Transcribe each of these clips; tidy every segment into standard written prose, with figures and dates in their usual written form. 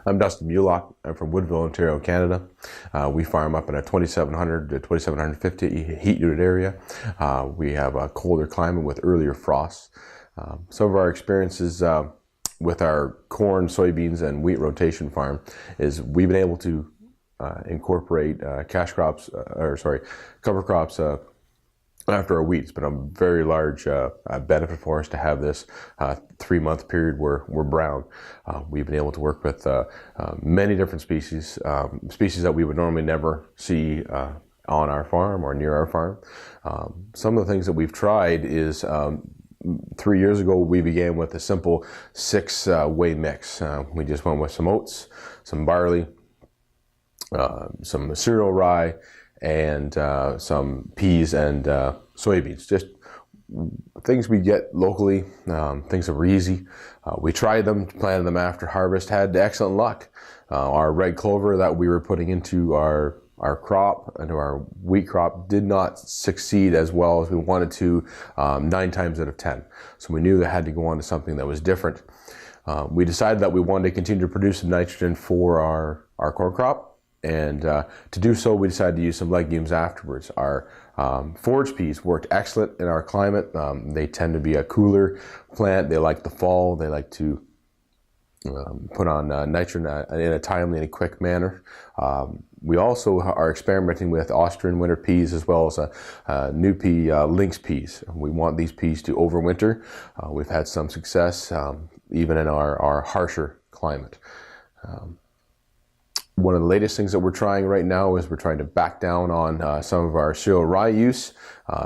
I'm Dustin Mulock. I'm from Woodville, Ontario, Canada. We farm up in a 2700 to 2750 heat unit area. We have a colder climate with earlier frosts. Some of our experiences with our corn, soybeans, and wheat rotation farm is we've been able to incorporate cover crops after our wheat. It's been a very large benefit for us to have this 3-month period where we're brown. We've been able to work with many different species that we would normally never see on our farm or near our farm. Some of the things that we've tried is 3 years ago we began with a simple 6-way mix. We just went with some oats, some barley, some cereal rye, and some peas and soybeans. Just things we get locally, things that were easy. We tried them, planted them after harvest, had excellent luck. Our red clover that we were putting into our crop, into our wheat crop, did not succeed as well as we wanted to 9 times out of 10. So we knew they had to go on to something that was different. We decided that we wanted to continue to produce some nitrogen for our corn crop. And to do so, we decided to use some legumes afterwards. Our forage peas worked excellent in our climate. They tend to be a cooler plant. They like the fall. They like to put on nitrogen in a timely and a quick manner. We also are experimenting with Austrian winter peas as well as a new pea, lynx peas. We want these peas to overwinter. We've had some success even in our harsher climate. One of the latest things that we're trying right now is we're trying to back down on some of our cereal rye use,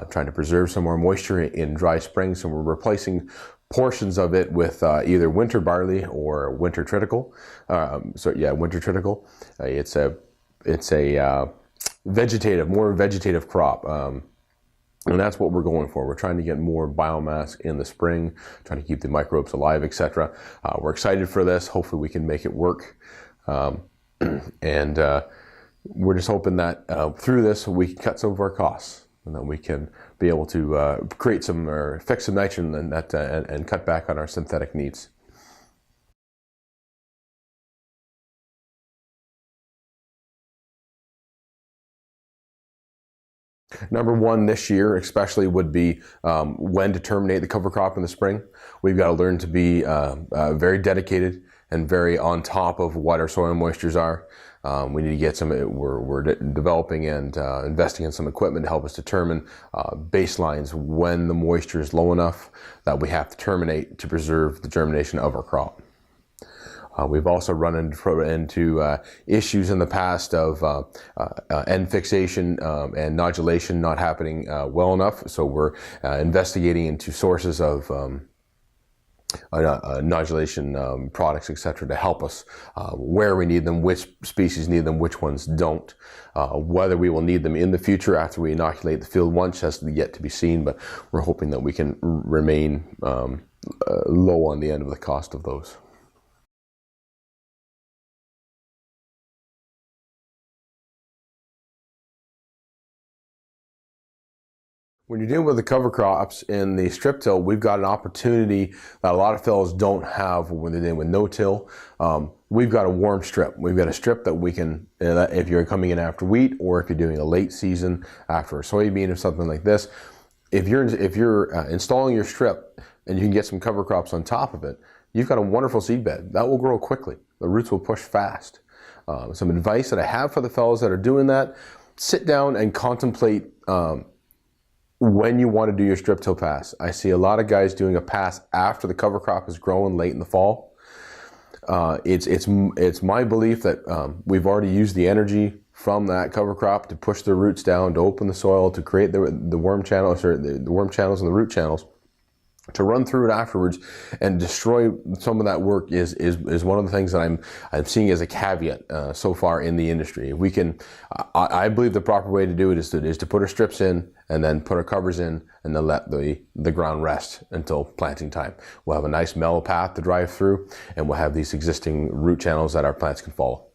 trying to preserve some more moisture in dry spring. So we're replacing portions of it with either winter barley or winter triticale. Winter triticale. It's a more vegetative crop. And that's what we're going for. We're trying to get more biomass in the spring, trying to keep the microbes alive, etc. We're excited for this. Hopefully we can make it work. And we're just hoping that through this we can cut some of our costs, and that we can be able to create some or fix some nitrogen and cut back on our synthetic needs. Number one this year especially would be when to terminate the cover crop in the spring. We've got to learn to be very dedicated and very on top of what our soil moistures are. We need to get we're developing and investing in some equipment to help us determine baselines when the moisture is low enough that we have to terminate to preserve the germination of our crop. We've also run into issues in the past of end fixation and nodulation not happening well enough. So we're investigating into sources of nodulation products, etc., to help us where we need them, which species need them, which ones don't. Whether we will need them in the future after we inoculate the field once has yet to be seen, but we're hoping that we can remain low on the end of the cost of those. When you're dealing with the cover crops in the strip till, we've got an opportunity that a lot of fellows don't have when they're dealing with no-till. We've got a warm strip. We've got a strip that we can, if you're coming in after wheat, or if you're doing a late season after a soybean or something like this, if you're installing your strip and you can get some cover crops on top of it, you've got a wonderful seed bed. That will grow quickly. The roots will push fast. Some advice that I have for the fellows that are doing that: sit down and contemplate when you want to do your strip till pass. I see a lot of guys doing a pass after the cover crop is growing late in the fall. It's my belief that we've already used the energy from that cover crop to push the roots down, to open the soil, to create the worm channels, or the worm channels and the root channels, to run through it afterwards and destroy some of that work is one of the things that I'm seeing as a caveat so far in the industry. We can, I believe the proper way to do it is to put our strips in and then put our covers in and then let the ground rest until planting time. We'll have a nice mellow path to drive through, and we'll have these existing root channels that our plants can follow.